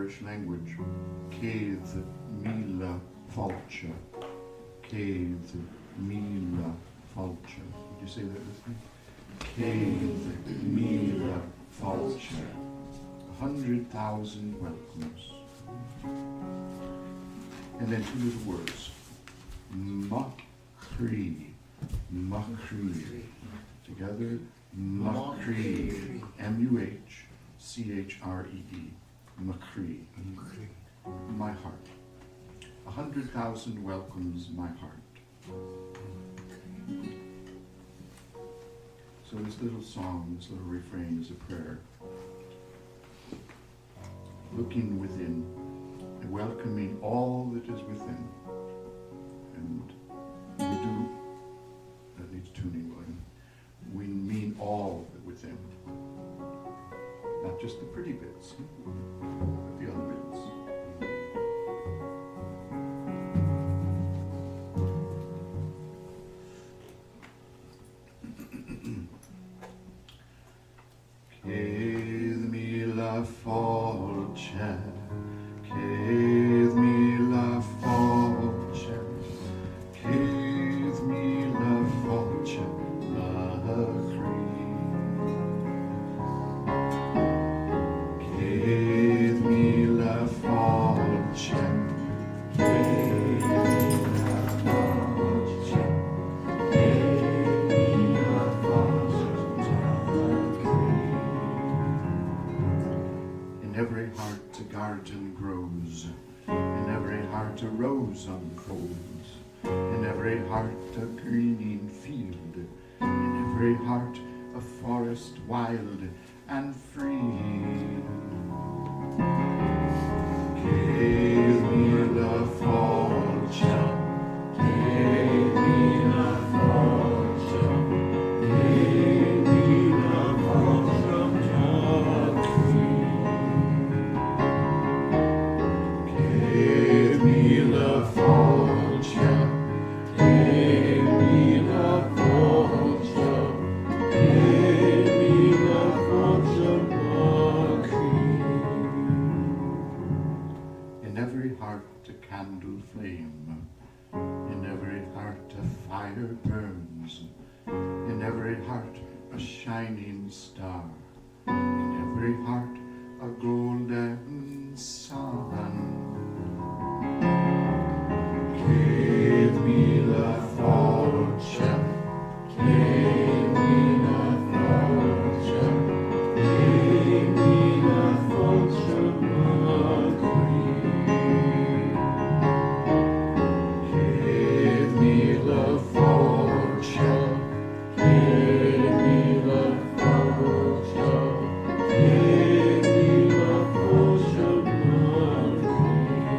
Irish language. Céad míle fáilte. Céad míle fáilte. Would you say that with me? Céad míle fáilte. 100,000 welcomes. And then two little words. Machree. Machree. Together. Machree. M-U-H-C-H-R-E-E. Machree. My heart. 100,000 welcomes my heart. So this little song, this little refrain is a prayer. Looking within and welcoming all that is within. And we do, that needs tuning, William. We mean all that within. Not just the pretty bits, but the other bits. Céad míle fáilte, céad míle fáilte, céad míle fáilte, Machree. Céad míle fáilte, céad míle fáilte, céad míle fáilte, Machree. In every heart a garden grows, in every heart a rose unfolds, in every heart a greening field, in every heart a forest wild and free. Céad míle fáilte, céad míle fáilte, céad míle fáilte, Machree. Céad míle fáilte, céad míle fáilte, céad míle fáilte, Machree. In every heart a candle flame, in every heart a fire burns, in every heart a shining star, in every heart a golden sun. Céad míle fáilte, céad míle fáilte, céad míle fáilte, Machree. Céad míle fáilte, céad míle fáilte, céad míle fáilte, Machree.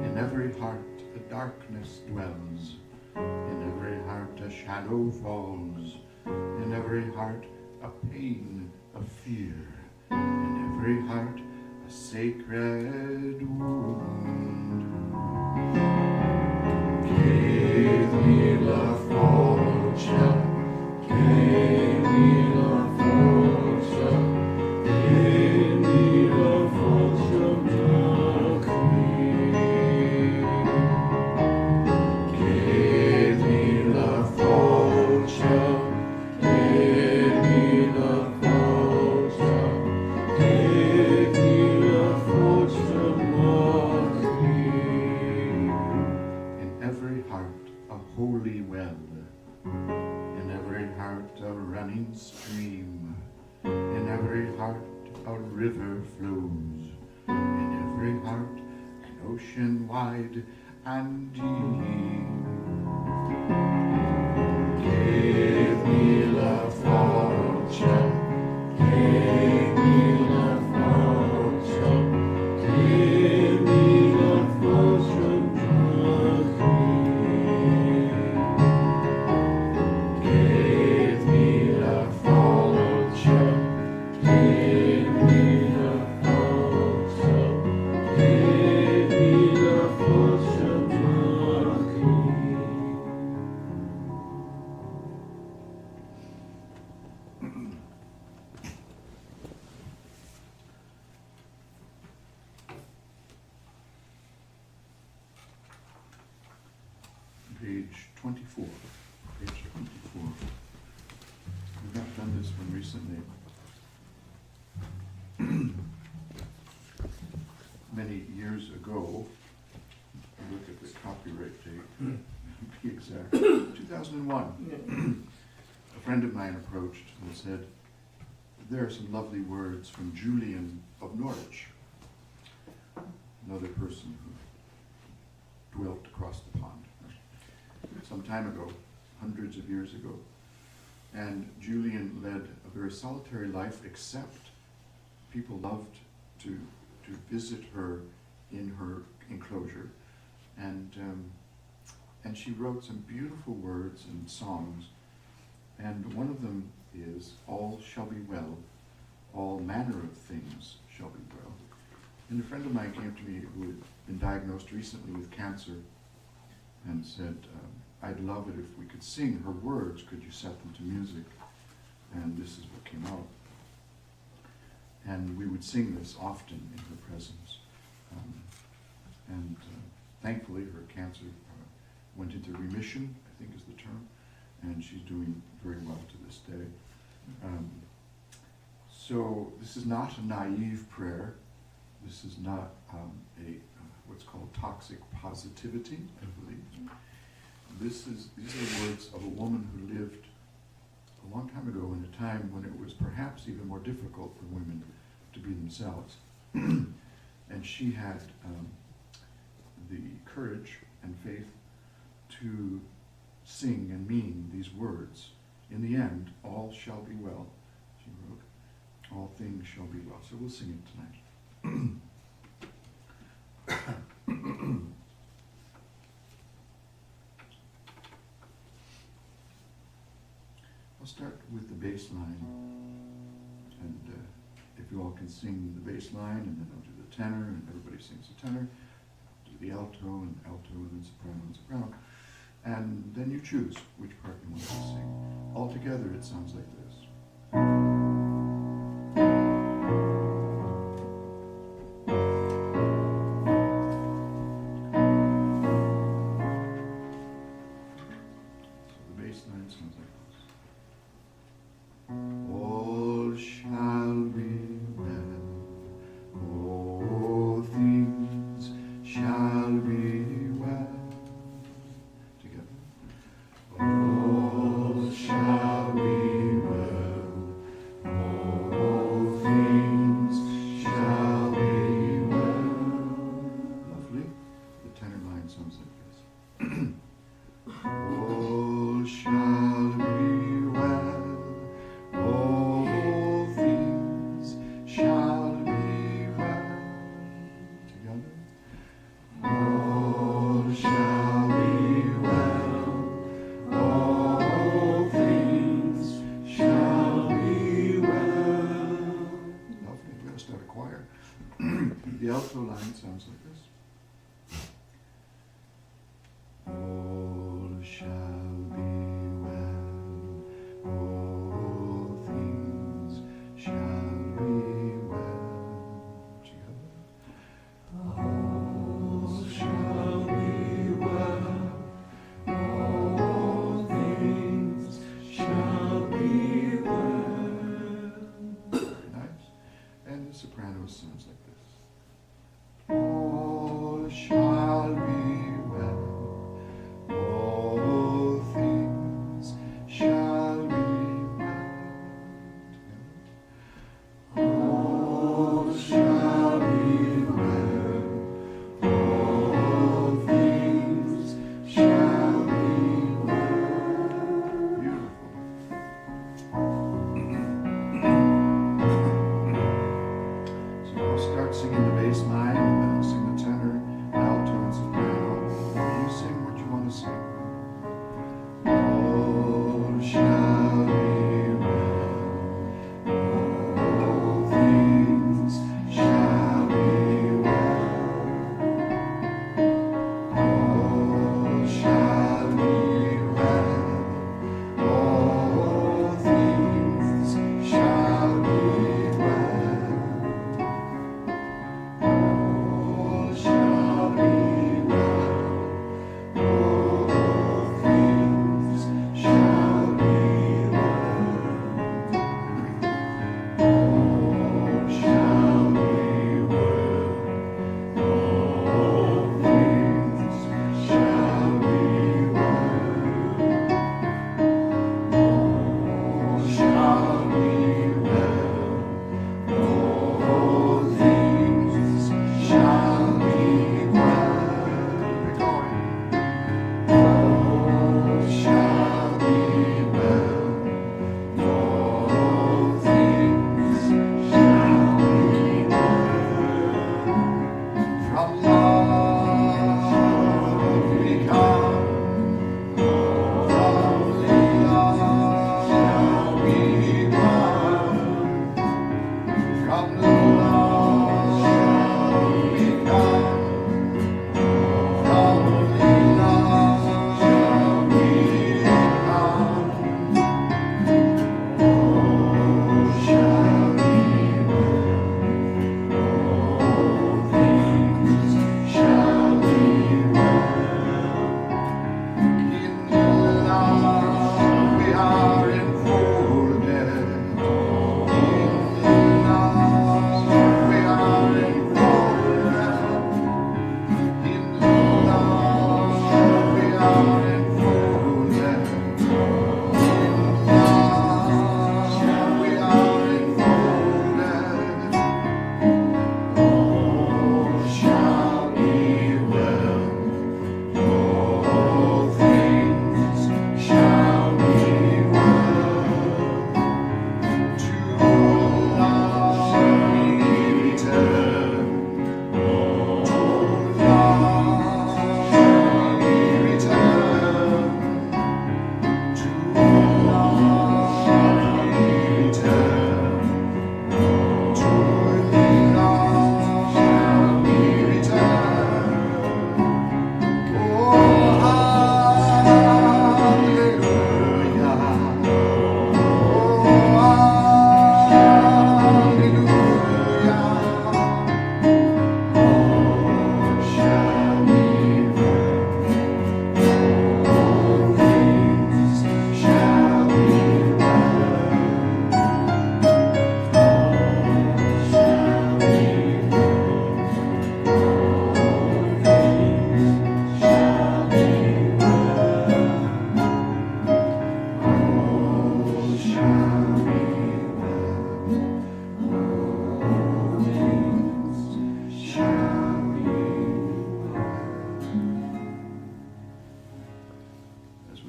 In every heart a darkness dwells, in every heart a shadow falls, in every heart a pain, a fear, in every heart a sacred wound. Céad míle fáilte, céad míle fáilte, céad míle fáilte, Machree. Céad míle fáilte, céad míle fáilte, céad míle fáilte, Machree. In every heart a holy well, in every heart a running stream, in every heart a river flows, in every heart an ocean wide and deep. Céad míle fáilte, céad míle fáilte, céad míle fáilte, Machree. Céad míle fáilte, céad míle fáilte, céad míle fáilte, Machree. page 24. Page 24. We've not done this one recently. Many years ago, look at the copyright date, to be exact, 2001. A friend of mine approached and said, there are some lovely words from Julian of Norwich, another person who dwelt across the pond some time ago, hundreds of years ago. And Julian led a very solitary life, except people loved to visit her in her enclosure. And she wrote some beautiful words and songs. And one of them is, all shall be well, all manner of things shall be well. And a friend of mine came to me who had been diagnosed recently with cancer and said, I'd love it if we could sing her words, could you set them to music? And this is what came out. And we would sing this often in her presence. Thankfully her cancer went into remission, I think is the term, and she's doing very well to this day. So this is not a naive prayer. This is not what's called toxic positivity, I believe. These are words of a woman who lived a long time ago in a time when it was perhaps even more difficult for women to be themselves. And she had the courage and faith to sing and mean these words. In the end, all shall be well, she wrote. All things shall be well. So we'll sing it tonight. I'll start with the bass line, and if you all can sing the bass line, and then I'll do the tenor, and everybody sings the tenor, do the alto, and then soprano, and soprano, and then you choose which part you want to sing. All together it sounds like this. The alto line sounds like this.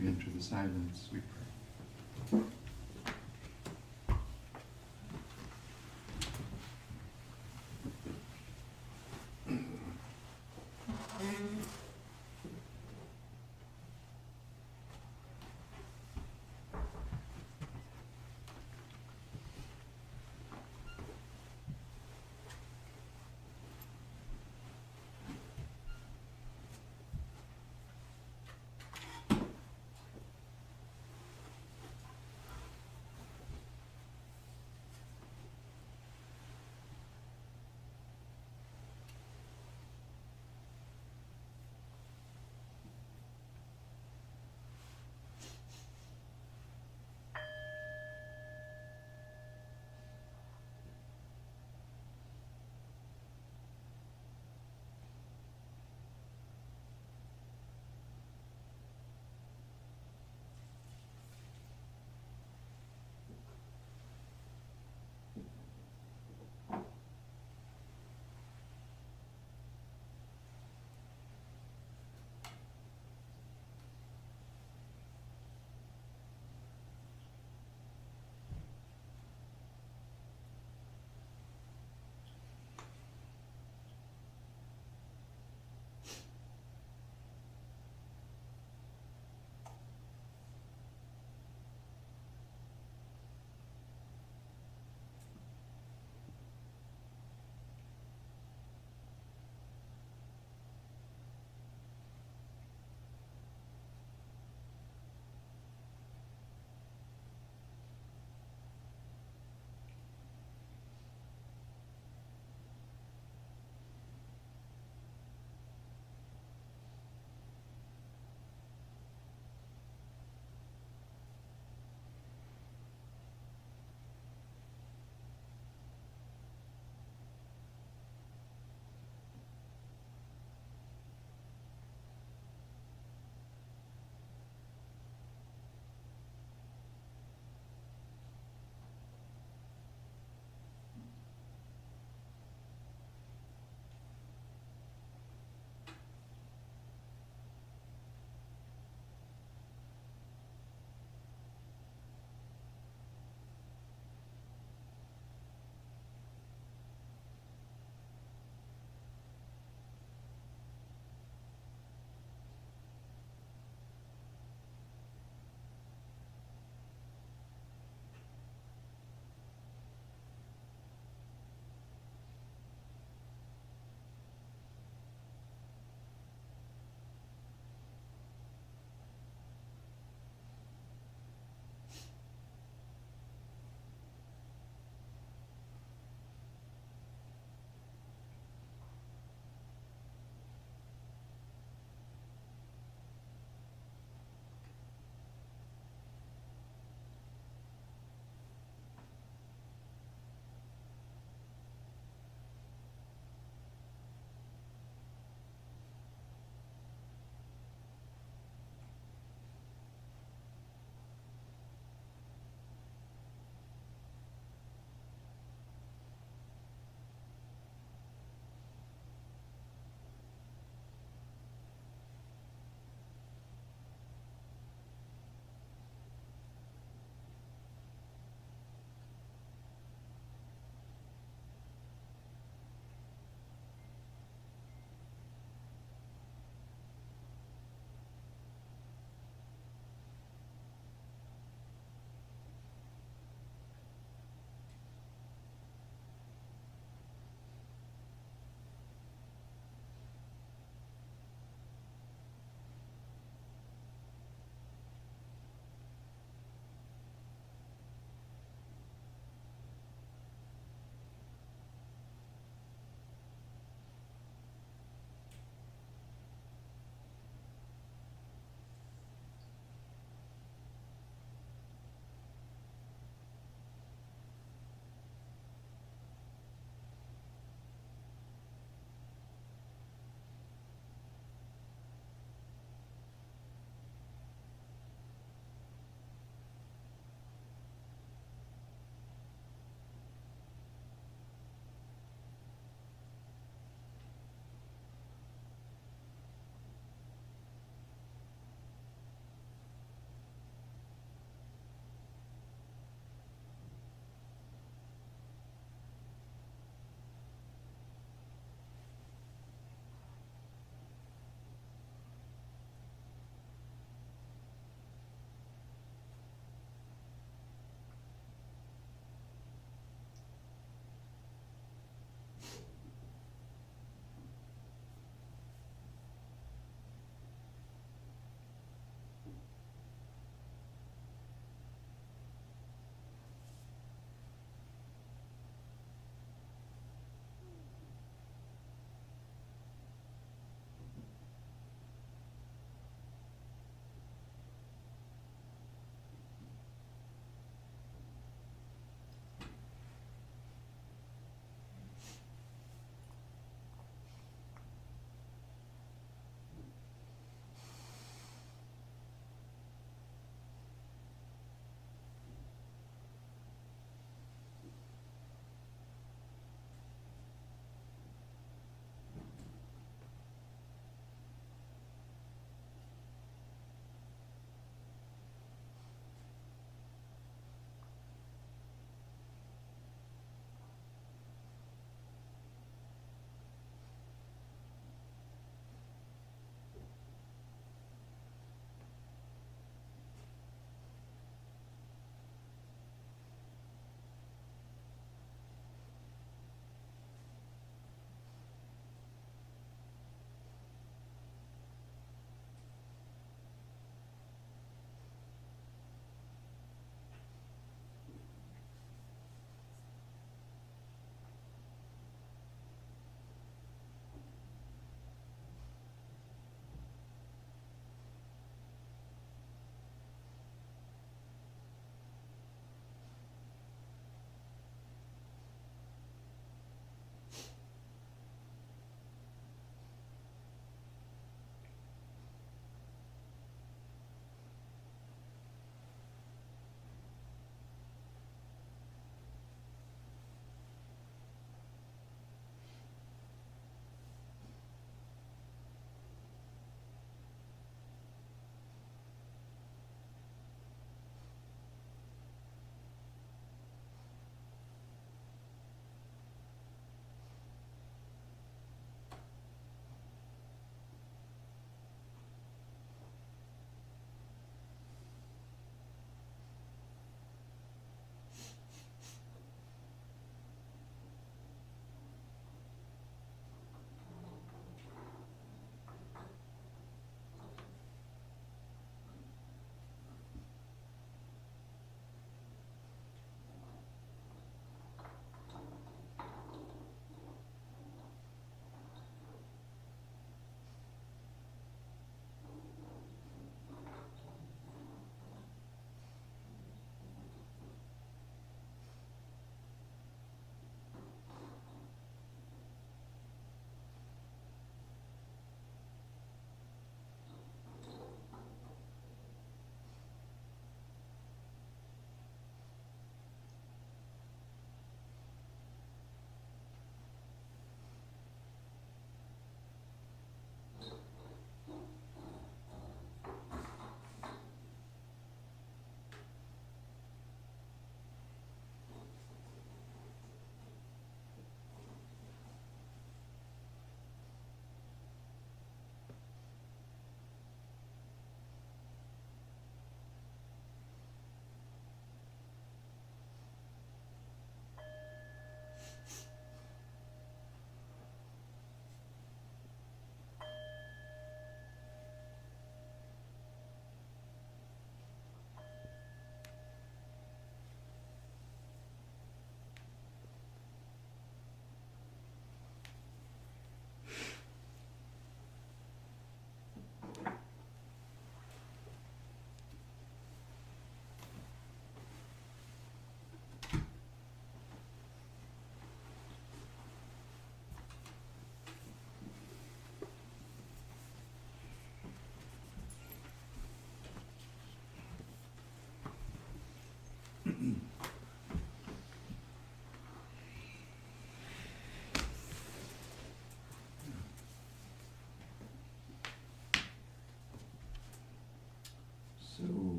we enter the silence, we pray.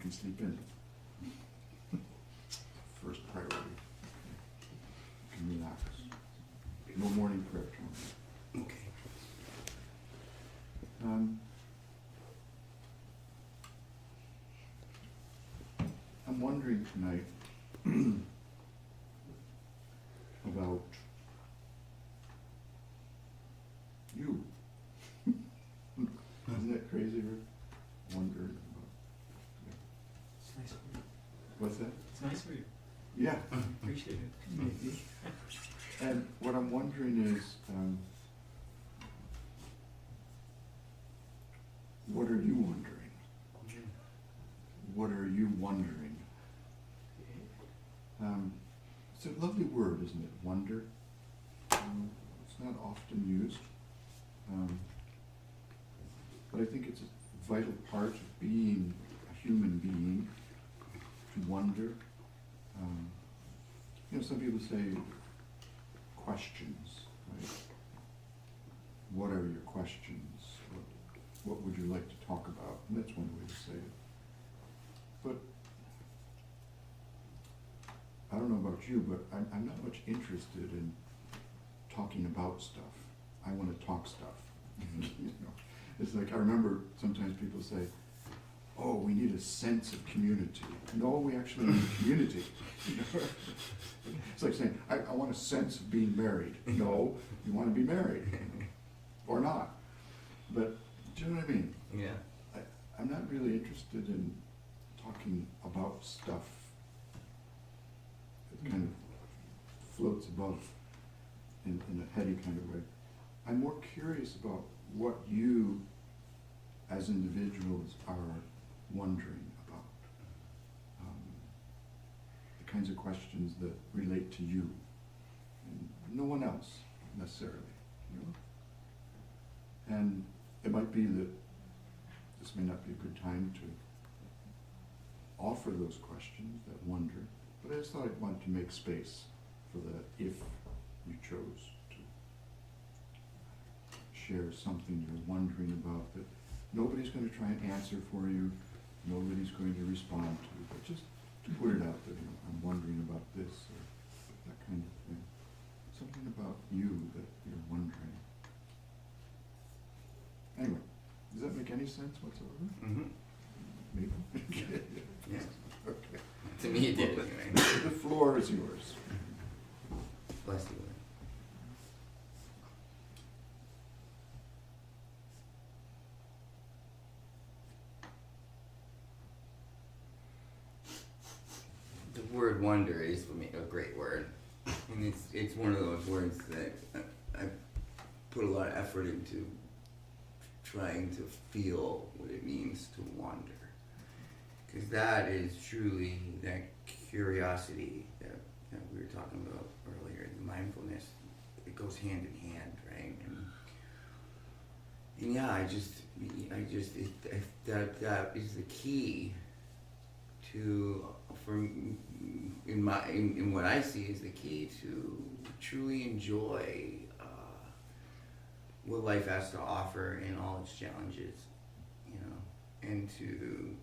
can sleep in. First priority. You can relax. No morning prayer tomorrow. Okay. I'm wondering tonight about you. Isn't that crazy, Rick? Wondering about. It's nice for you. What's that? It's nice for you. Yeah. Appreciate it. And what I'm wondering is, what are you wondering? What are you wondering? It's a lovely word, isn't it? Wonder. It's not often used. But I think it's a vital part of being a human being, to wonder. Some people say questions, right? What are your questions? What would you like to talk about? And that's one way to say it. But I don't know about you, but I'm not much interested in talking about stuff. I want to talk stuff. It's like, I remember sometimes people say, oh, we need a sense of community. No, we actually need community. It's like saying, I want a sense of being married. No, you want to be married. Or not. But, do you know what I mean? Yeah. I'm not really interested in talking about stuff. It kind of floats above in a heady kind of way. I'm more curious about what you, as individuals, are wondering about. The kinds of questions that relate to you, and no one else, necessarily. And it might be that this may not be a good time to offer those questions, that wonder, but I just thought I'd want to make space for that if you chose to share something you're wondering about that nobody's going to try and answer for you, nobody's going to respond to, but just to put it out that I'm wondering about this or that kind of thing. Something about you that you're wondering. Anyway, does that make any sense whatsoever? Mm-hmm. Maybe? Yeah. Okay. To me it did anyway. The floor is yours. Bless you. The word wonder is for me a great word. And it's one of those words that I put a lot of effort into trying to feel what it means to wander. Because that is truly that curiosity that we were talking about earlier, the mindfulness. It goes hand in hand, right? And yeah, that is the key to, in what I see is the key to truly enjoy what life has to offer in all its challenges, and to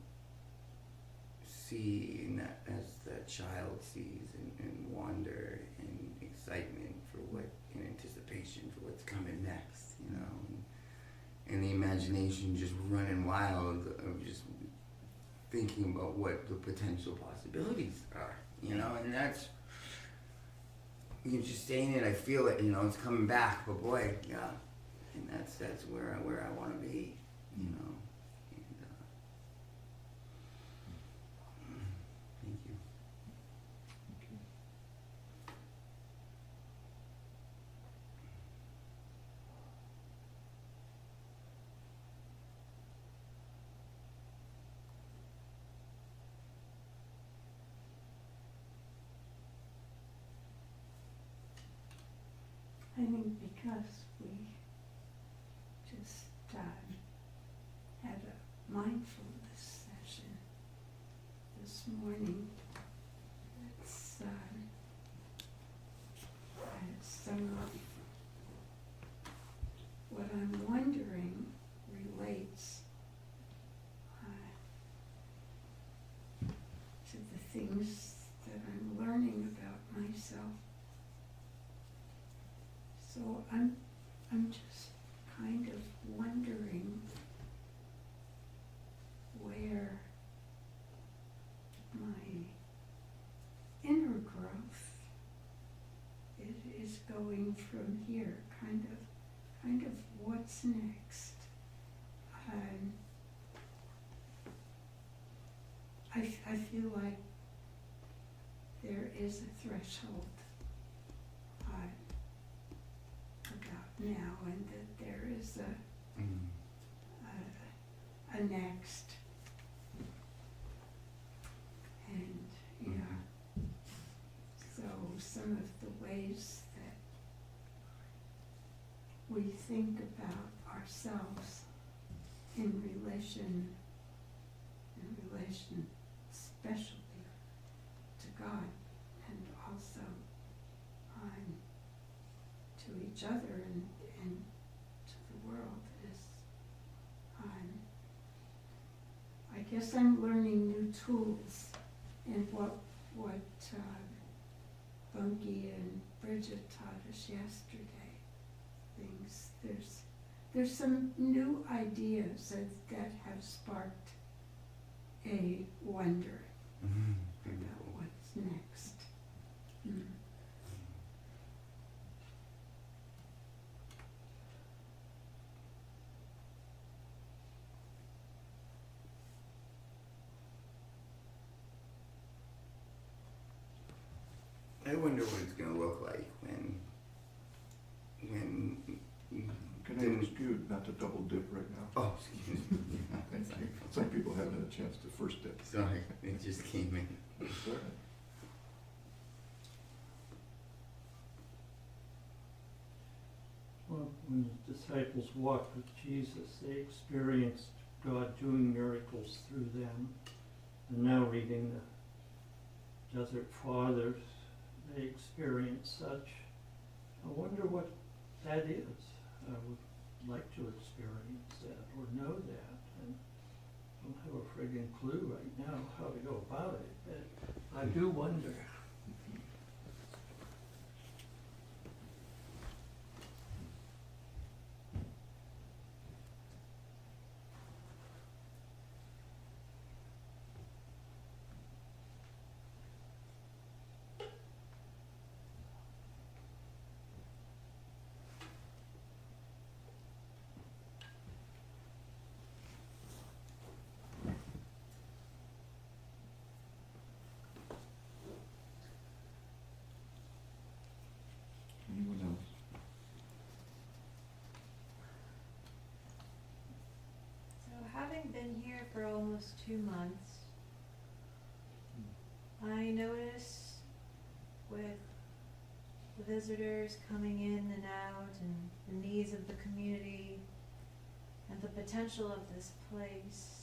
see in that as that child sees and wonder and excitement for what, and anticipation for what's coming next, and the imagination just running wild of just thinking about what the potential possibilities are, and that's, just saying it, I feel it, it's coming back, but boy, yeah, and that's where I want to be, And, thank you. Okay. I think because we just had a mindfulness session this morning, it's some of what I'm wondering relates things that I'm learning about myself. So I'm just kind of wondering where my inner growth is going from here, kind of what's next. I feel like there is a threshold about now, and that there is a next. And yeah, so some of the ways that we think about ourselves in relation especially to God, and also to each other and to the world is, I guess I'm learning new tools in what Bunky and Bridget taught us yesterday. There's some new ideas that have sparked a wonder about what's next. I wonder what it's going to look like when Can I ask you not to double dip right now? oh, excuse me. Thank you. Some people haven't had a chance to first dip. Sorry, it just came in. It's all right. Well, when the disciples walked with Jesus, they experienced God doing miracles through them. And now reading the Desert Fathers, they experienced such. I wonder what that is. I would like to experience that or know that. And I don't have a friggin' clue right now how to go about it, but I do wonder. Anyone else? So having been here for almost 2 months, I notice with the visitors coming in and out and the needs of the community and the potential of this place,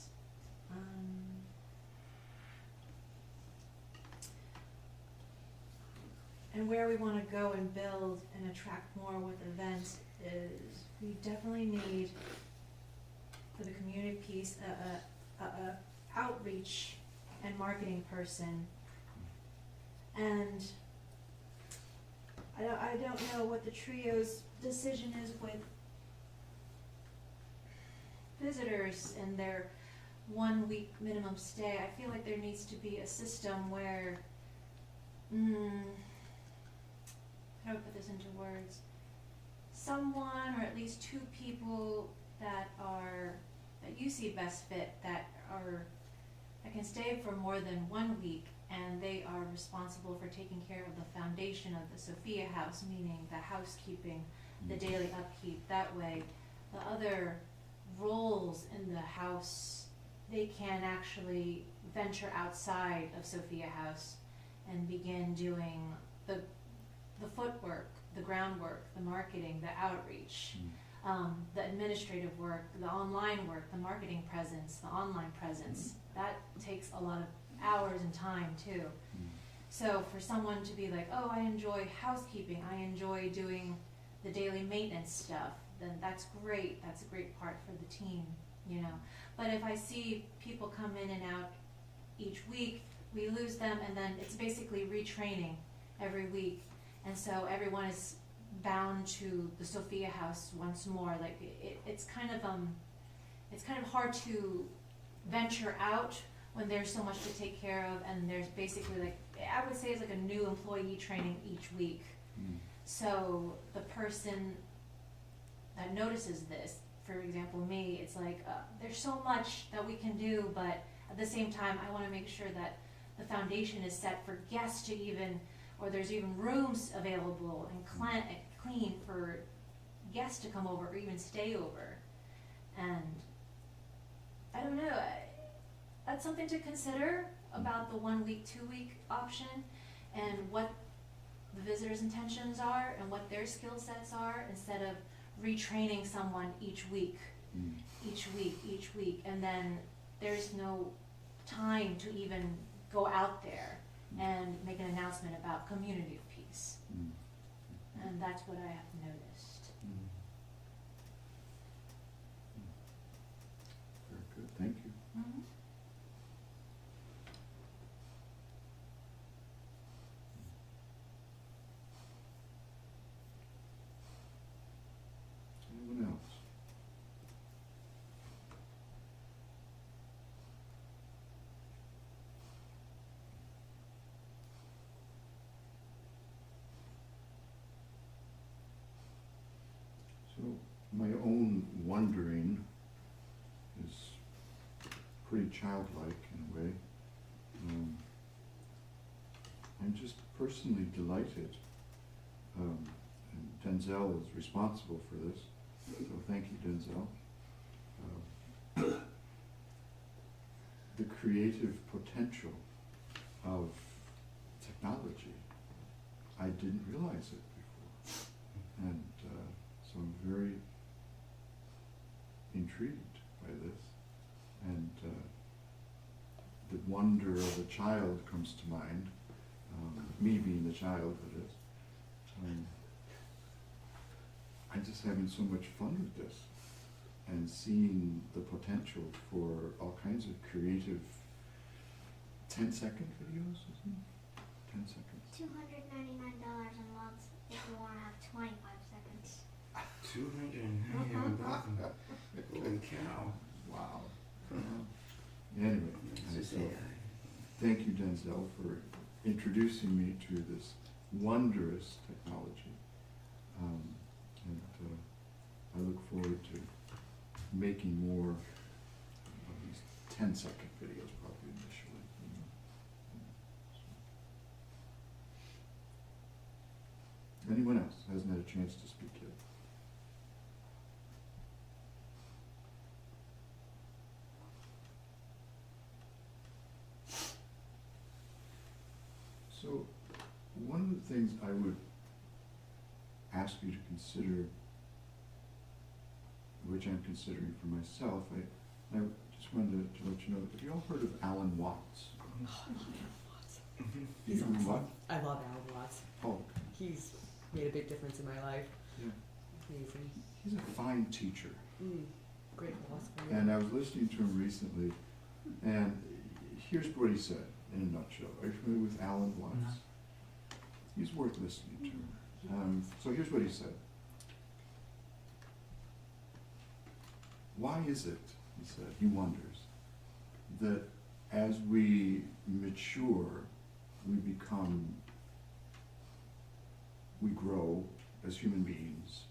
and where we want to go and build and attract more with events is we definitely need, for the community piece, a outreach and marketing person. And I don't know what the trio's decision is with visitors and their 1 week minimum stay. I feel like there needs to be a system where, how do I put this into words? Someone, or at least 2 people that you see best fit, that can stay for more than 1 week, and they are responsible for taking care of the foundation of the Sophia House, meaning the housekeeping, the daily upkeep. That way, the other roles in the house, they can actually venture outside of Sophia House and begin doing the footwork, the groundwork, the marketing, the outreach, the administrative work, the online work, the marketing presence, the online presence. That takes a lot of hours and time too. So for someone to be like, oh, I enjoy housekeeping, I enjoy doing the daily maintenance stuff, then that's great. That's a great part for the team, you know. But if I see people come in and out each week we lose them, and then it's basically retraining every week. And so everyone is bound to the Sophia House once more. Like it's kind of hard to venture out when there's so much to take care of, and there's basically like, I would say it's like a new employee training each week. Mm. So the person that notices this, for example me, it's like there's so much that we can do, but at the same time I want to make sure that the foundation is set for guests to even, or there's even rooms available and clean for guests to come over or even stay over. And I don't know, that's something to consider about the 1 week, 2 week option, and what the visitor's intentions are and what their skill sets are, instead of retraining someone each week, Mm. each week, and then there's no time to even go out there and make an announcement about community of peace. Mm. And that's what I have noticed. Mm. Very good, thank you. Mm-hmm. Anyone else? So my own wondering is pretty childlike in a way. I'm just personally delighted, and Denzel is responsible for this, so thank you, Denzel. The creative potential of technology, I didn't realize it before, and so I'm very intrigued by this, and the wonder of a child comes to mind, me being the child, that is. I'm just having so much fun with this, and seeing the potential for all kinds of creative 10-second videos, isn't it? 10 seconds. $299 a month if you want to have 25 seconds. 299,000. Holy cow. Wow. Anyway, It's just so AI. thank you, Denzel, for introducing me to this wondrous technology. And I look forward to making more of these 10-second videos, probably initially. So. Anyone else hasn't had a chance to speak yet? So, one of the things I would ask you to consider, which I'm considering for myself, I just wanted to let you know, have you all heard of Alan Watts? He's You know awesome. what? I love Alan Watts. Oh, He's made a big difference in my life. yeah. Amazing. He's a fine teacher. Great philosopher. And I was listening to him recently, and here's what he said in a nutshell. Are you familiar with Alan Watts? He's worth listening to. So here's what he said. Why is it, he said, he wonders, that as we mature, we grow as human beings,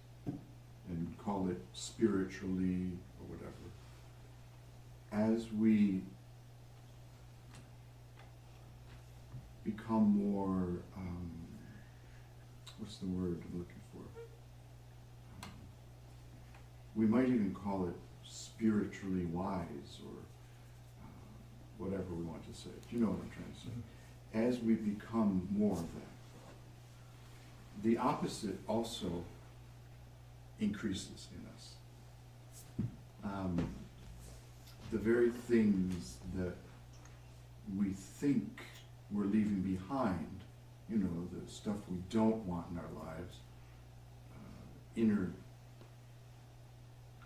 and call it spiritually or whatever. As we become more, what's the word I'm looking for? We might even call it spiritually wise, or whatever we want to say. Do you know what I'm trying to say? As we become more of that, the opposite also increases in us. The very things that we think we're leaving behind, you know, the stuff we don't want in our lives, inner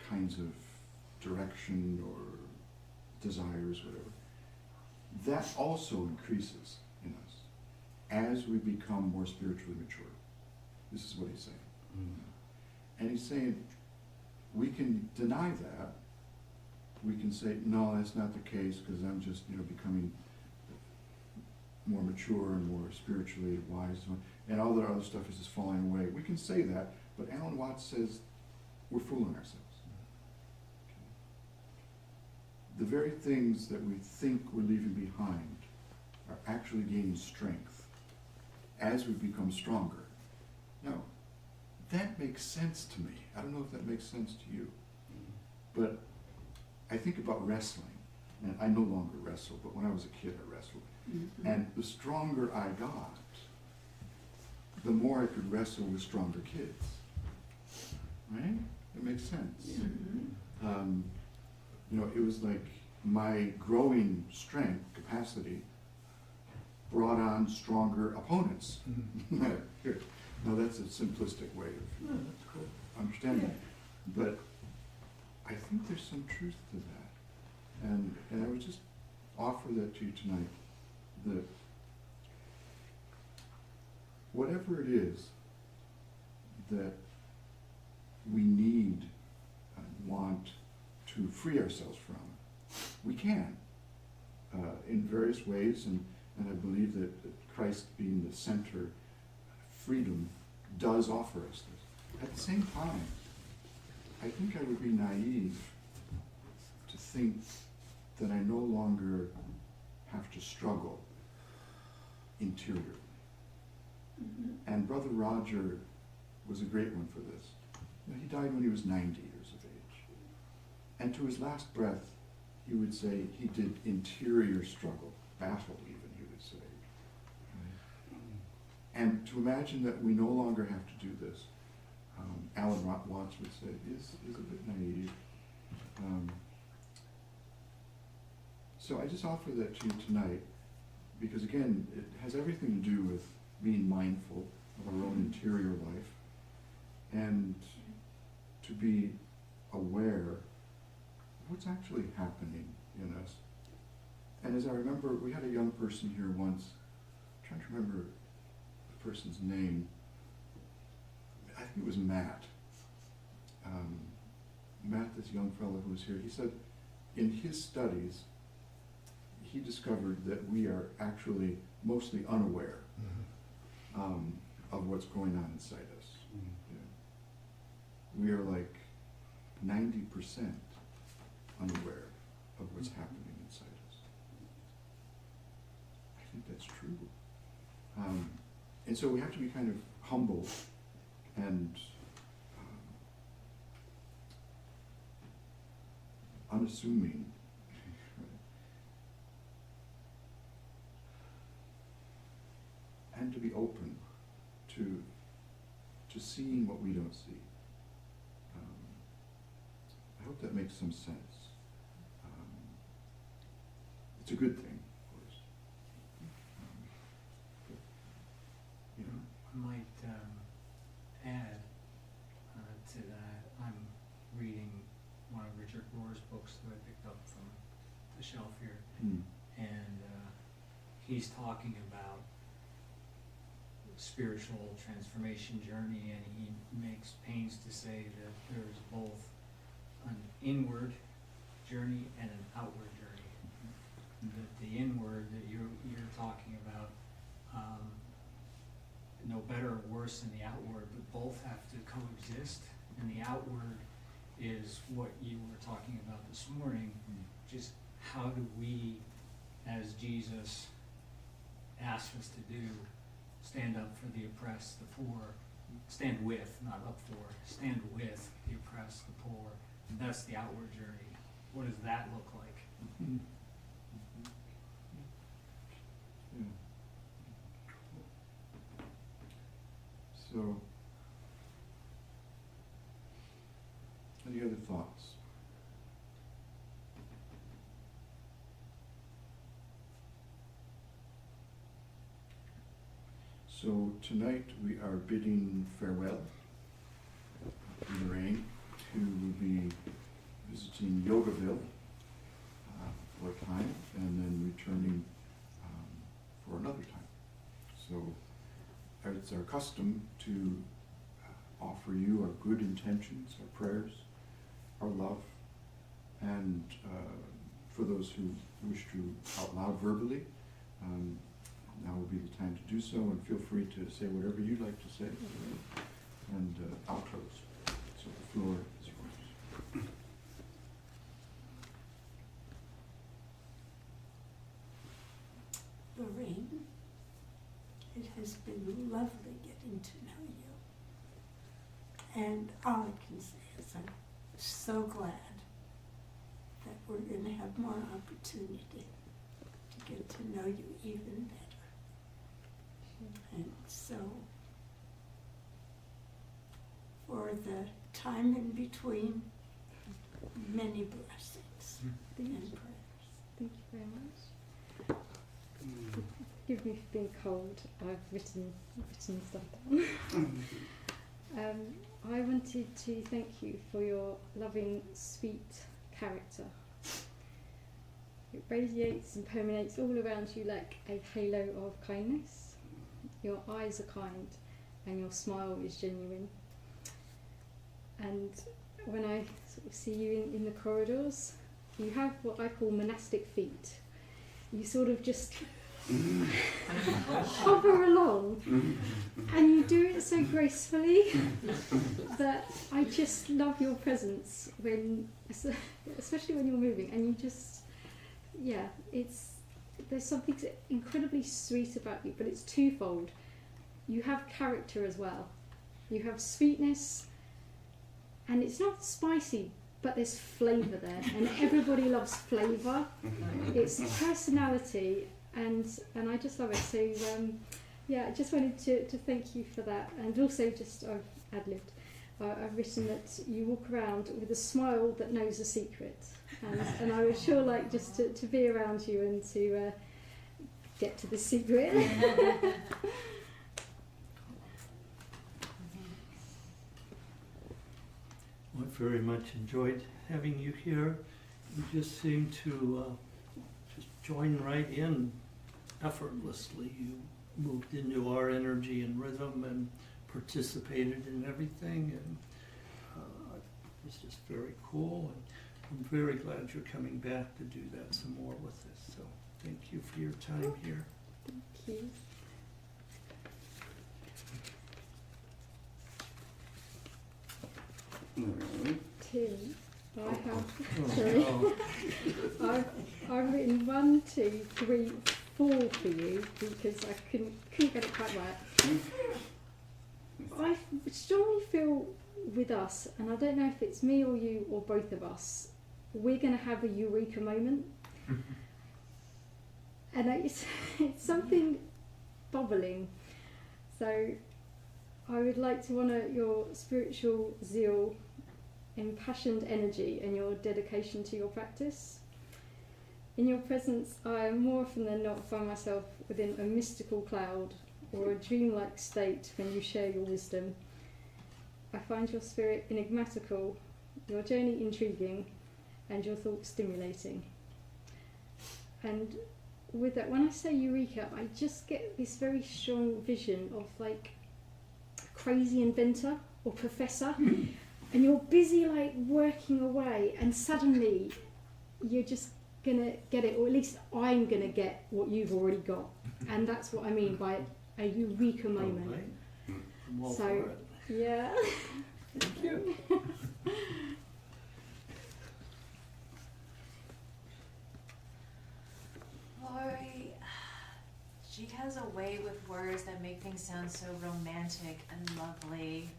kinds of direction or desires, whatever, that also increases in us as we become more spiritually mature. This is what he's saying. And he's saying, we can deny that. We can say, no, that's not the case, because I'm just, becoming more mature and more spiritually wise, and all that other stuff is just falling away. We can say that, but Alan Watts says we're fooling ourselves. The very things that we think we're leaving behind are actually gaining strength as we become stronger. Now, that makes sense to me. I don't know if that makes sense to you. But I think about wrestling, and I no longer wrestle, but when I was a kid I wrestled. And the stronger I got, the more I could wrestle with stronger kids. Right? It makes sense. It was like my growing strength, capacity, brought on stronger opponents. Here. Now that's a simplistic way Yeah, of that's cool. understanding it. But I think there's some truth to that. And I would just offer that to you tonight, that whatever it is that we need and want to free ourselves from, we can in various ways, and I believe that Christ being the center, freedom does offer us this. At the same time, I think I would be naive to think that I no longer have to struggle interiorly. And Brother Roger was a great one for this. He died when he was 90 years of age. And to his last breath, he would say he did interior struggle, battle even, he would say. And to imagine that we no longer have to do this, Alan Watts would say, is a bit naive. So I just offer that to you tonight, because again, it has everything to do with being mindful of our own interior life, and to be aware of what's actually happening in us. And as I remember, we had a young person here once, I'm trying to remember the person's name, I think it was Matt. Matt, this young fellow who was here, he said in his studies, he discovered that we are actually mostly unaware of what's going on inside us. Yeah. We are like 90% unaware of what's happening inside us. I think that's true. And so we have to be kind of humble and unassuming. And to be open to seeing what we don't see. I hope that makes some sense. It's a good thing, of course. I might add to that, I'm reading one of Richard Rohr's books that I picked up from the shelf here, and he's talking about spiritual transformation journey, and he makes pains to say that there's both an inward journey and an outward journey. That the inward that you're talking about, no better or worse than the outward, but both have to coexist. And the outward is what you were talking about this morning, just how do we, as Jesus asked us to do, stand up for the oppressed, the poor, stand with, not up for, stand with the oppressed, the poor. And that's the outward journey. What does that look like? Yeah. So, any other thoughts? So tonight we are bidding farewell to Lorraine, who will be visiting Yogaville for a time, and then returning it's our custom to offer you our good intentions, our prayers, our love, and for those who wish to out loud verbally, now would be the time to do so, and feel free to say whatever you'd like to say, and outros. So the floor is yours. Lorraine, it has been lovely getting to know you. And all I can say is I'm so glad that we're going to have more opportunity to get to know you even better. And so, for the time in between, many blessings and prayers. Thank you very much. Forgive me for being cold. I've written stuff down. I wanted to thank you for your loving, sweet character. It radiates and permeates all around you like a halo of kindness. Your eyes are kind and your smile is genuine. And when I sort of see you in the corridors, you have what I call monastic feet. You sort of just hover along, and you do it so gracefully that I just love your presence when, especially when you're moving, and you just, yeah, there's something incredibly sweet about you, but it's twofold. You have character as well. You have sweetness, and it's not spicy, but there's flavour there, and everybody loves flavour. It's personality, and I just love it. So yeah, I just wanted to thank you for that, and also just I've ad-libbed. I've written that you walk around with a smile that knows a secret, and I would sure like just to be around you and to get to the secret. I very much enjoyed having you here. You just seem to just join right in effortlessly. You moved into our energy and rhythm and participated in everything, and it's just very cool. And I'm very glad you're coming back to do that some more with us. So thank you for your time here. Thank you. Tim, I have. Sorry. I've written 1, 2, 3, 4 for you because I couldn't get it quite right. I strongly feel with us, and I don't know if it's me or you or both of us, we're going to have a eureka moment. And it's something bubbling. So I would like to honour your spiritual zeal, impassioned energy and your dedication to your practice. In your presence, I more often than not find myself within a mystical cloud or a dreamlike state when you share your wisdom. I find your spirit enigmatical, your journey intriguing, and your thoughts stimulating. And with that, when I say eureka, I just get this very strong vision of like a crazy inventor or professor, and you're busy like working away, and suddenly you're just gonna get it, or at least I'm gonna get what you've already got. And that's what I mean by a eureka moment. Right. I'm all So, for it. yeah. Thank you. Lori, she has a way with words that make things sound so romantic and lovely.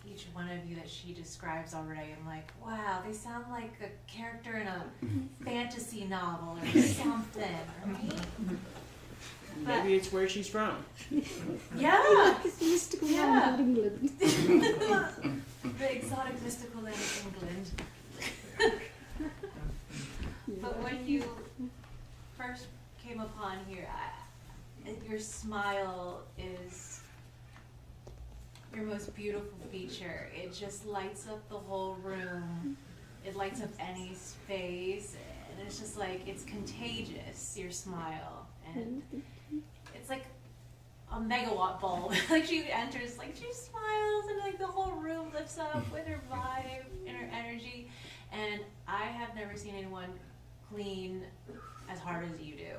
Each one of you that she describes already, I'm like, wow, they sound like a character in a fantasy novel or something, right? Maybe it's where she's from. Yeah! It's the mystical Yeah. land of England. The exotic mystical land of England. But when you first came upon here, your smile is your most beautiful feature. It just lights up the whole room. It lights up any space, and it's just like, it's contagious, your smile. And it's like a megawatt bulb. Like she enters, like she smiles, and like the whole room lifts up with her vibe and her energy. And I have never seen anyone clean as hard as you do.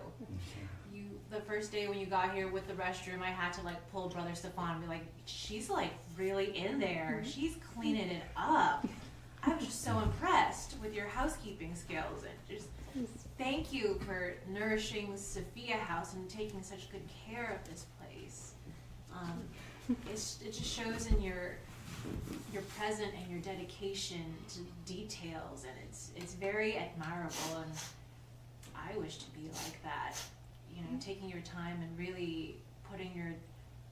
You, the first day when you got here with the restroom, I had to like pull Brother Stefan and be like, she's like really in there. She's cleaning it up. I was just so impressed with your housekeeping skills, and just thank you for nourishing Sophia House and taking such good care of this place. It just shows in your present and your dedication to details, and it's very admirable, and I wish to be like that. You know, taking your time and really putting your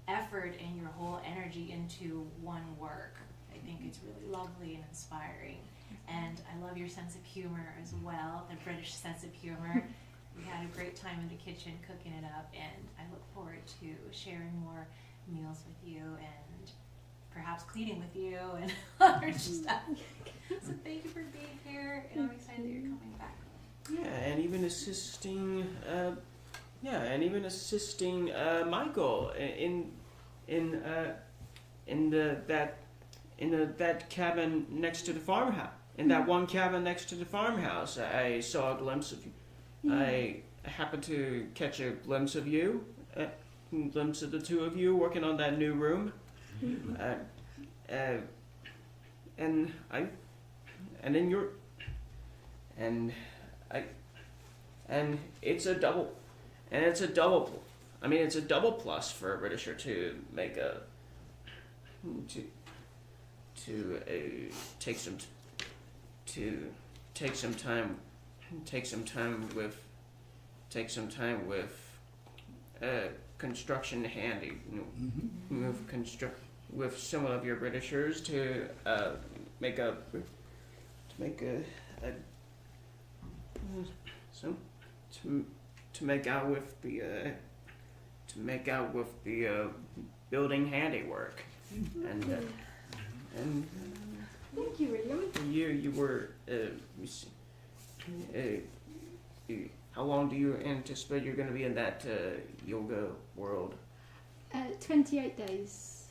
effort and your whole energy into one work. I think it's really lovely and inspiring. And I love your sense of humor as well, the British sense of humor. We had a great time in the kitchen cooking it up, and I look forward to sharing more meals with you and perhaps cleaning with you and other stuff. So thank you for being here, and I'm excited that you're coming back. Yeah, and even assisting. Michael in that cabin next to the farmhouse. In that one cabin next to the farmhouse, I saw a glimpse of you. I happened to catch a glimpse of you, a glimpse of the two of you working on that new room. It's a double plus for a Britisher to make a take some time with construction handy, with some of your Britishers to make out with the building handiwork, and Thank you, William. you were how long do you anticipate you're going to be in that yoga world? 28 days.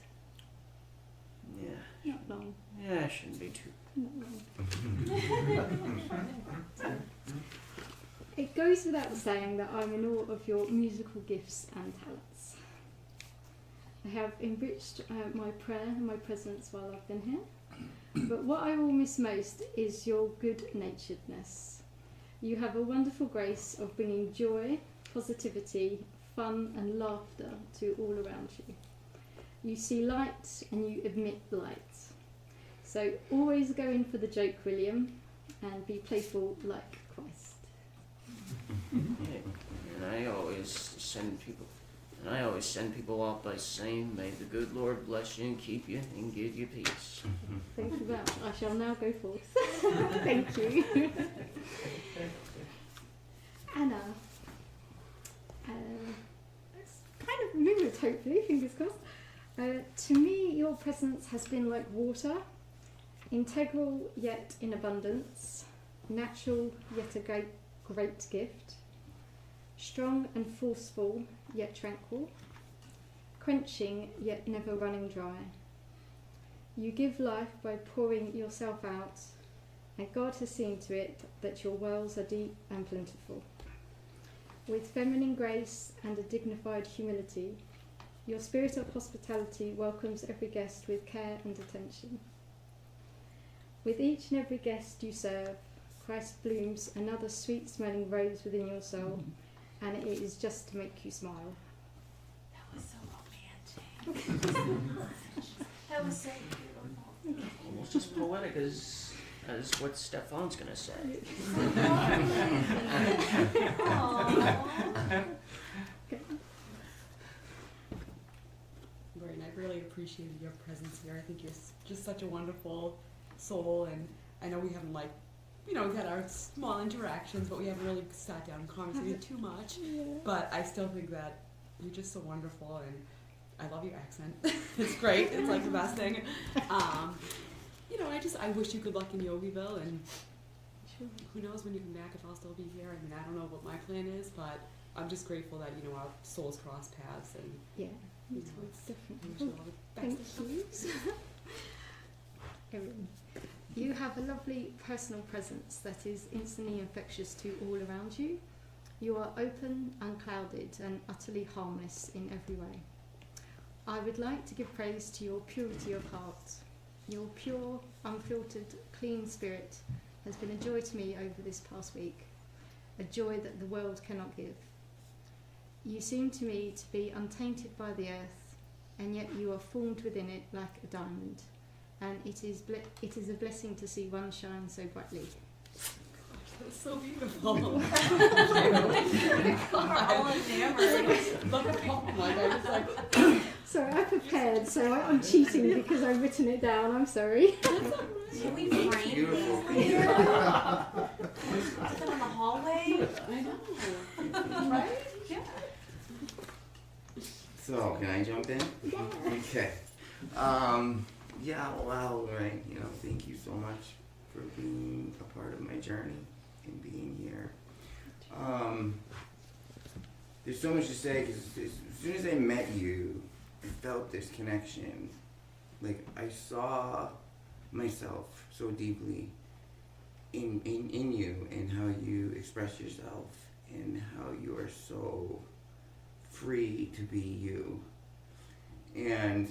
Yeah. Not long. Yeah, shouldn't be too. Not long. It goes without saying that I'm in awe of your musical gifts and talents. I have enriched my prayer and my presence while I've been here. But what I will miss most is your good-naturedness. You have a wonderful grace of bringing joy, positivity, fun and laughter to all around you. You see light and you emit light. So always go in for the joke, William, and be playful like Christ. And I always send people off by saying, "May the good Lord bless you and keep you and give you peace." Thank you very much. I shall now go forth. Thank you. Anna. It's kind of mood, hopefully, fingers crossed. To me, your presence has been like water, integral yet in abundance, natural yet a great gift, strong and forceful yet tranquil, quenching yet never running dry. You give life by pouring yourself out, and God has seen to it that your wells are deep and plentiful. With feminine grace and a dignified humility, your spirit of hospitality welcomes every guest with care and attention. With each and every guest you serve, Christ blooms another sweet-smelling rose within your soul, and it is just to make you smile. That was so romantic. That was so beautiful. Almost as poetic as what Stefan's gonna say. Right, and I really appreciated your presence here. I think you're just such a wonderful soul, and I know we haven't we've had our small interactions, but we haven't really sat down and conversated too much. Yeah. But I still think that you're just so wonderful, and I love your accent. It's great. It's like the best thing. I wish you good luck in Yogieville, and who knows when you come back if I'll still be here. I mean, I don't know what my plan is, but I'm just grateful that our souls cross paths, and Yeah. You too. Definitely. Wish you all the Thank best of you. Erin, you have a lovely personal presence that is instantly infectious to all around you. You are open, unclouded, and utterly harmless in every way. I would like to give praise to your purity of heart. Your pure, unfiltered, clean spirit has been a joy to me over this past week, a joy that the world cannot give. You seem to me to be untainted by the earth, and yet you are formed within it like a diamond, and it is a blessing to see one shine so brightly. That's so beautiful. We're all enamored. Love the compliment. I was like, Sorry, I prepared, so I'm cheating because I've written it down. I'm sorry. Can we frame Beautiful. these later? Put them in the hallway? I know. Right? Yeah. So, can I jump in? Okay. Yeah, wow, right. You know, thank you so much for being a part of my journey and being here. There's so much to say because as soon as I met you, I felt this connection. Like, I saw myself so deeply in you and how you express yourself and how you are so free to be you. And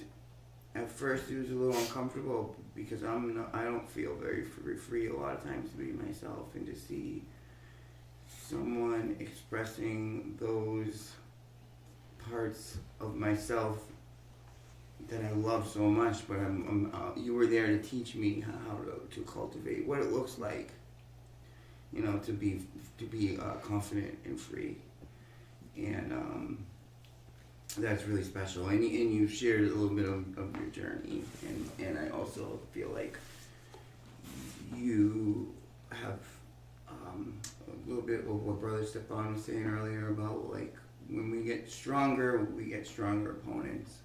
at first it was a little uncomfortable because I don't feel very free a lot of times to be myself, and to see someone expressing those parts of myself that I love so much, but you were there to teach me how to cultivate what it looks like, you know, to be confident and free, and that's really special. And you shared a little bit of your journey, and I also feel like you have a little bit of what Brother Stefan was saying earlier about, like, when we get stronger opponents.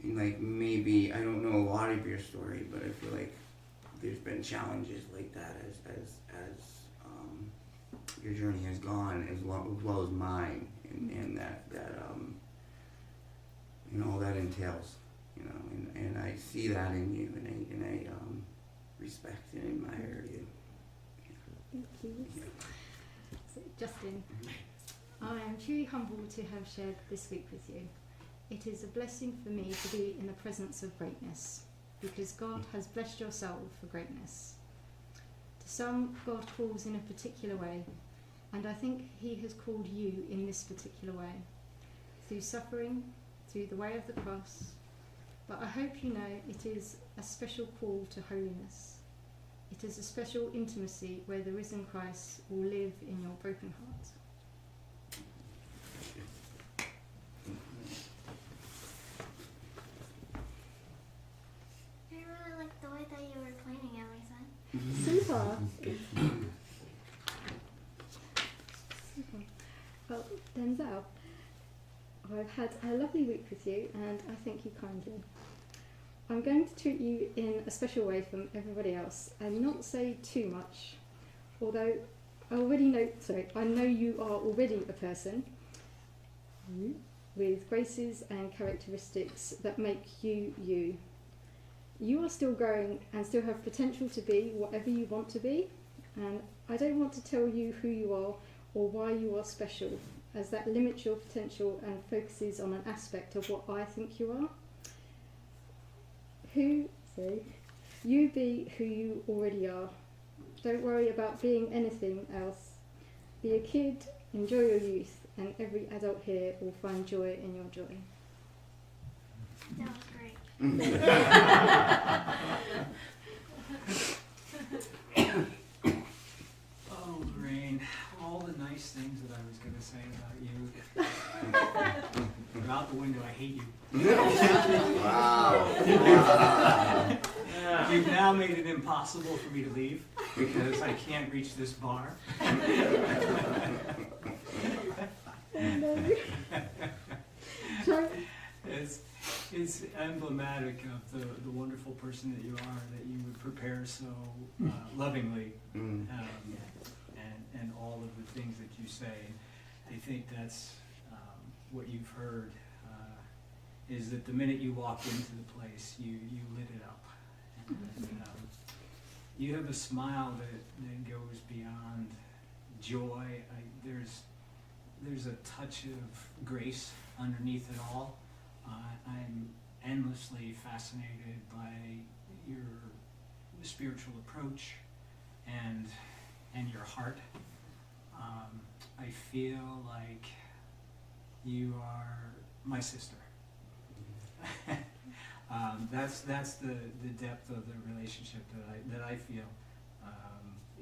And like, maybe I don't know a lot of your story, but I feel like there's been challenges like that as your journey has gone, as well as mine, and that you know, all that entails, you know, and I see that in you, and I respect and admire you. Thank you. Yeah. So, Justin, I am truly humbled to have shared this week with you. It is a blessing for me to be in the presence of greatness, because God has blessed your soul for greatness. To some, God calls in a particular way, and I think He has called you in this particular way, through suffering, through the way of the cross. But I hope you know it is a special call to holiness. It is a special intimacy where the risen Christ will live in your broken heart. I really like the way that you were explaining everything. Super. Super. Well, Denzel, I've had a lovely week with you, and I thank you kindly. I'm going to treat you in a special way from everybody else and not say too much, although I know you are already a person with graces and characteristics that make you you. You are still growing and still have potential to be whatever you want to be, and I don't want to tell you who you are or why you are special, as that limits your potential and focuses on an aspect of what I think you are. You be who you already are. Don't worry about being anything else. Be a kid, enjoy your youth, and every adult here will find joy in your joy. That was great. Oh, Lorraine, all the nice things that I was going to say about you are out the window. I hate you. Wow. You've now made it impossible for me to leave because I can't reach this bar. It's emblematic of the wonderful person that you are, that you would prepare so lovingly, and all of the things that you say. I think that's what you've heard is that the minute you walked into the place, you lit it up. And, you have a smile that goes beyond joy. There's a touch of grace underneath it all. I'm endlessly fascinated by your spiritual approach and your heart. I feel like you are my sister. That's the depth of the relationship that I feel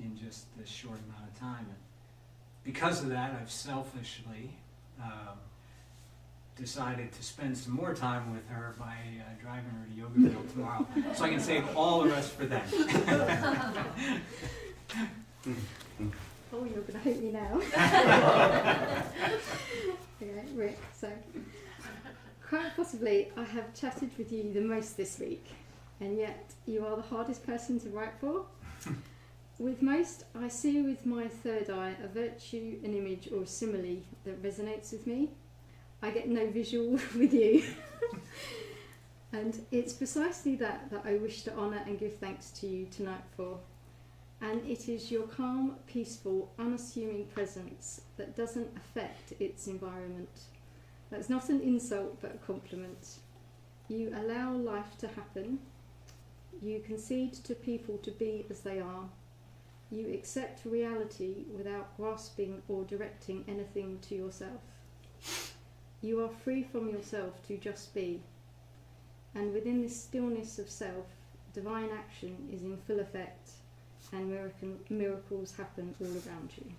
in just this short amount of time. And because of that, I've selfishly decided to spend some more time with her by driving her to Yogaville tomorrow, so I can save all the rest for then. Oh, you're going to hate me now. Okay, Rick, so quite possibly I have chatted with you the most this week, and yet you are the hardest person to write for. With most, I see with my third eye a virtue, an image or a simile that resonates with me. I get no visual with you. And it's precisely that I wish to honour and give thanks to you tonight for. And it is your calm, peaceful, unassuming presence that doesn't affect its environment. That's not an insult but a compliment. You allow life to happen. You concede to people to be as they are. You accept reality without grasping or directing anything to yourself. You are free from yourself to just be. And within this stillness of self, divine action is in full effect, and miracles happen all around you.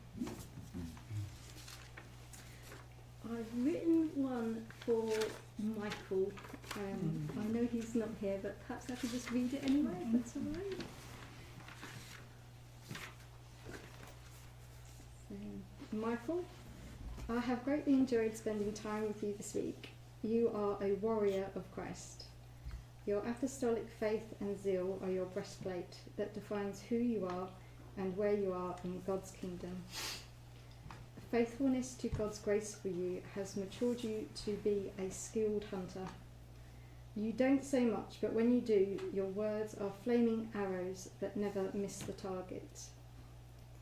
I've written one for Michael. I know he's not here, but perhaps I could just read it anyway, if that's all right. Michael, I have greatly enjoyed spending time with you this week. You are a warrior of Christ. Your apostolic faith and zeal are your breastplate that defines who you are and where you are in God's kingdom. Faithfulness to God's grace for you has matured you to be a skilled hunter. You don't say much, but when you do, your words are flaming arrows that never miss the target.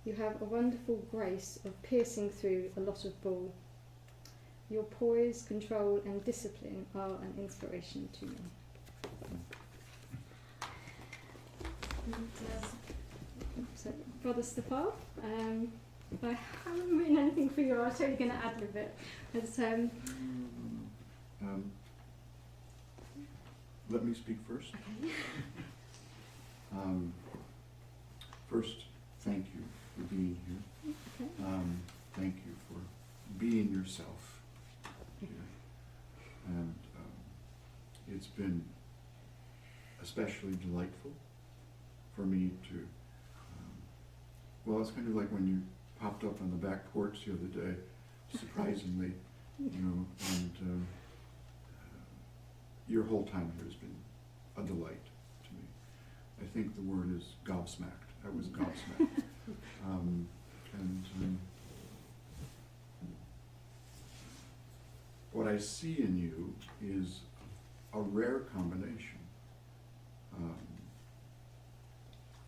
You have a wonderful grace of piercing through a lot of bull. Your poise, control and discipline are an inspiration to me. So, Brother Stefan, I haven't written anything for you. I was totally going to ad-lib it. But, let me speak first. okay. First, thank you for being here. Okay. Thank you for being yourself here. And it's been especially delightful for me to, well, it's kind of like when you popped up on the back porch the other day, surprisingly, you know, and your whole time here has been a delight to me. I think the word is gobsmacked. I was gobsmacked. What I see in you is a rare combination.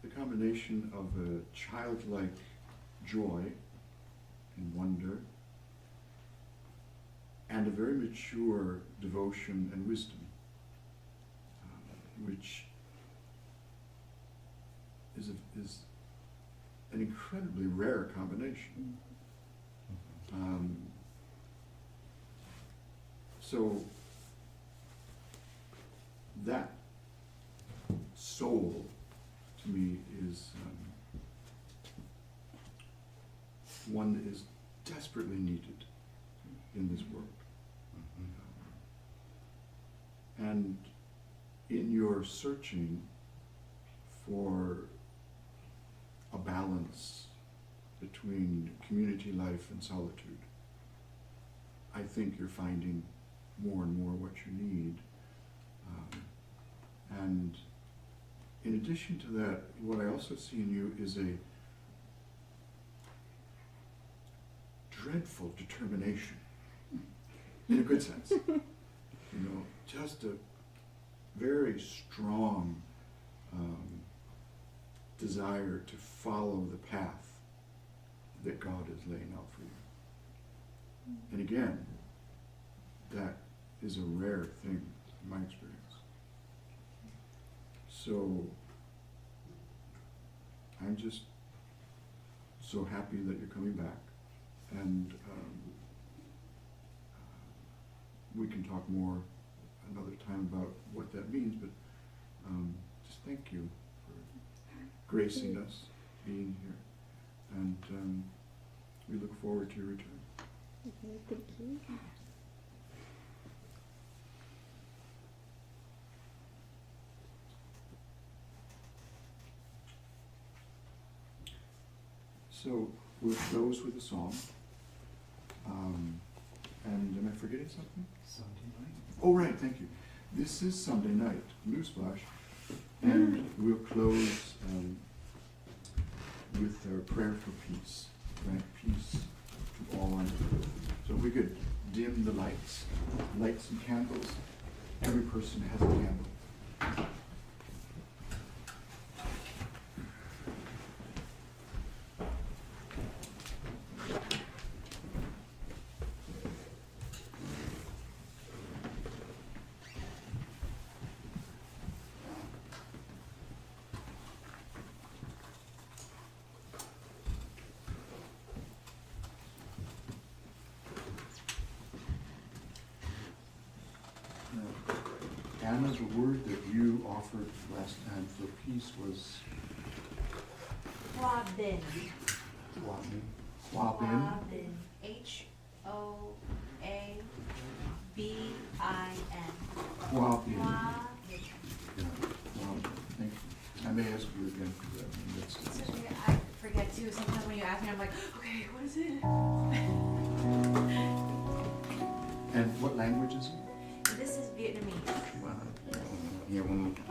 The combination of a childlike joy and wonder and a very mature devotion and wisdom, which is an incredibly rare combination. So that soul to me is one that is desperately needed in this world. And in your searching for a balance between community life and solitude, I think you're finding more and more what you need. And in addition to that, what I also see in you is a dreadful determination, in a good sense. you know, just a very strong desire to follow the path that God is laying out for you. And again, that is a rare thing in my experience. So I'm just so happy that you're coming back, and we can talk more another time about what that means, but just thank you for gracing us, being here, and we look forward to your return. Okay, thank you. So we'll close with a song. And am I forgetting something? Sunday night. Oh, right, thank you. This is Sunday night, Newsflash, and we'll close with our prayer for peace. Grant peace to all on earth. So if we could dim the lights, light some candles. Every person has a candle. Anna, the word that you offered last time for peace was Quabin. Huabin. Quabin. Hoabin. Huabin. Quabin. Wow, thank you. I may ask you again for that one. It's okay, I forget too. Sometimes when you ask me, I'm like, okay, what is it? And what language is it? This is Vietnamese. Wow. Yeah, one more time.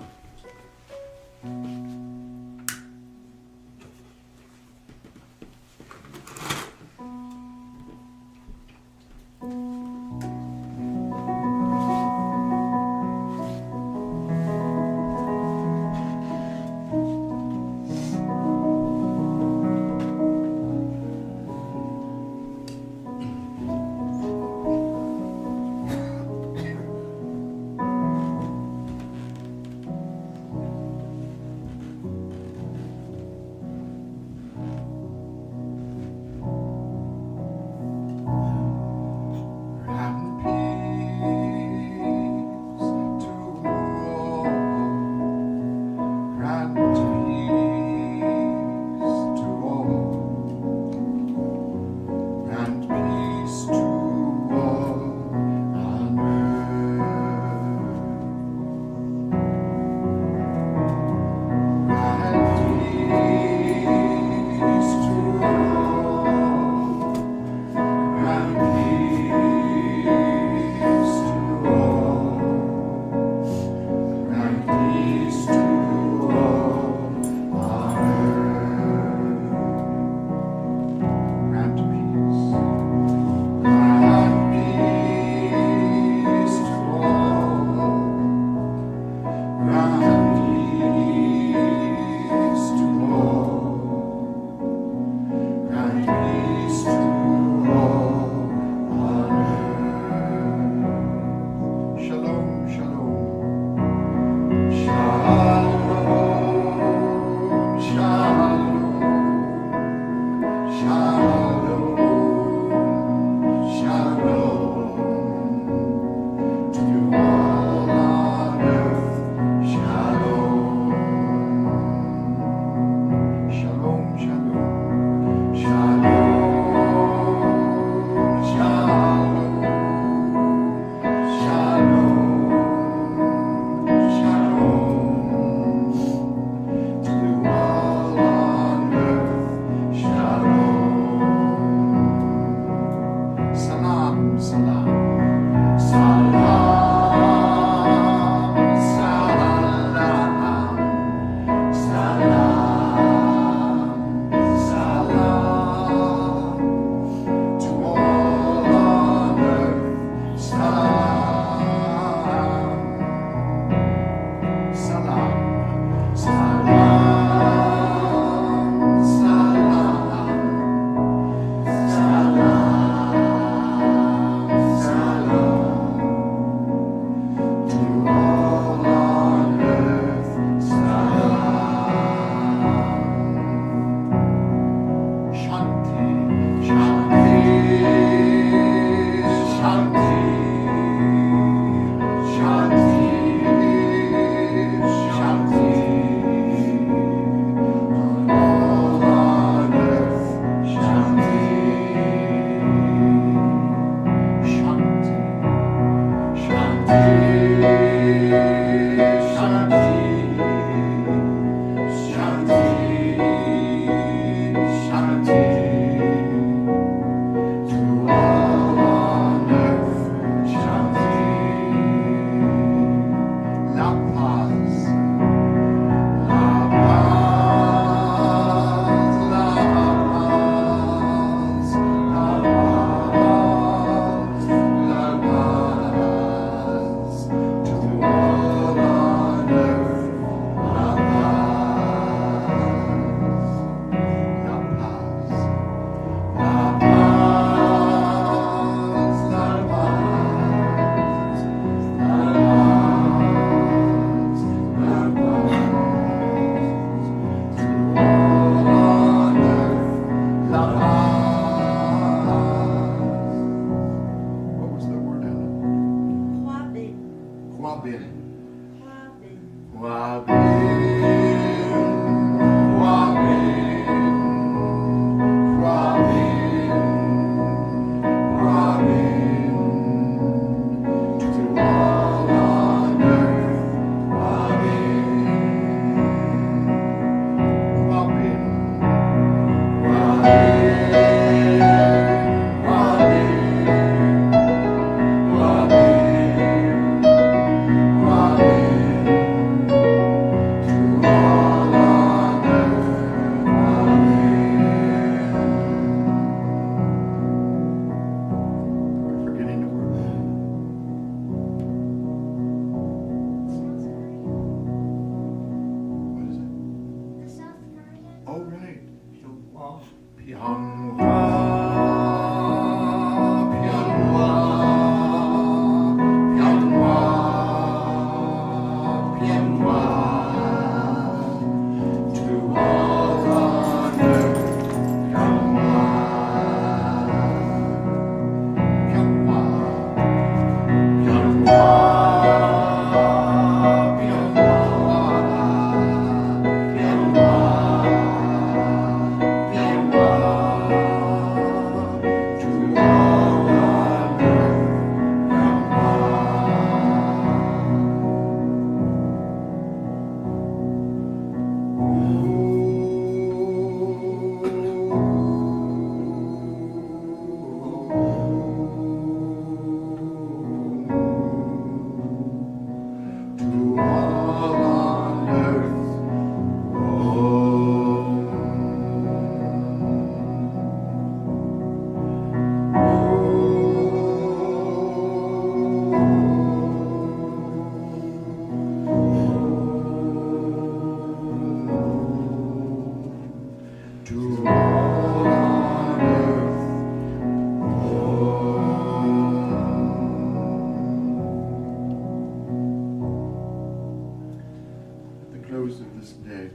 Close of this day,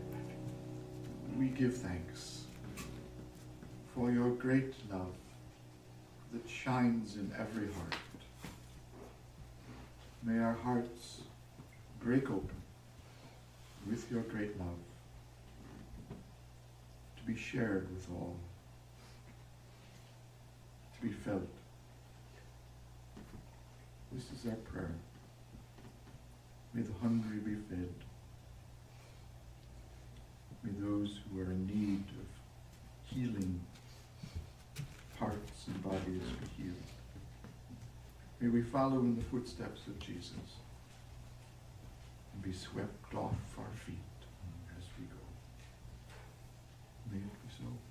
we give thanks for your great love that shines in every heart. May our hearts break open with your great love to be shared with all, to be felt. This is our prayer. May the hungry be fed. May those who are in need of healing hearts and bodies be healed. May we follow in the footsteps of Jesus and be swept off our feet as we go. May it be so.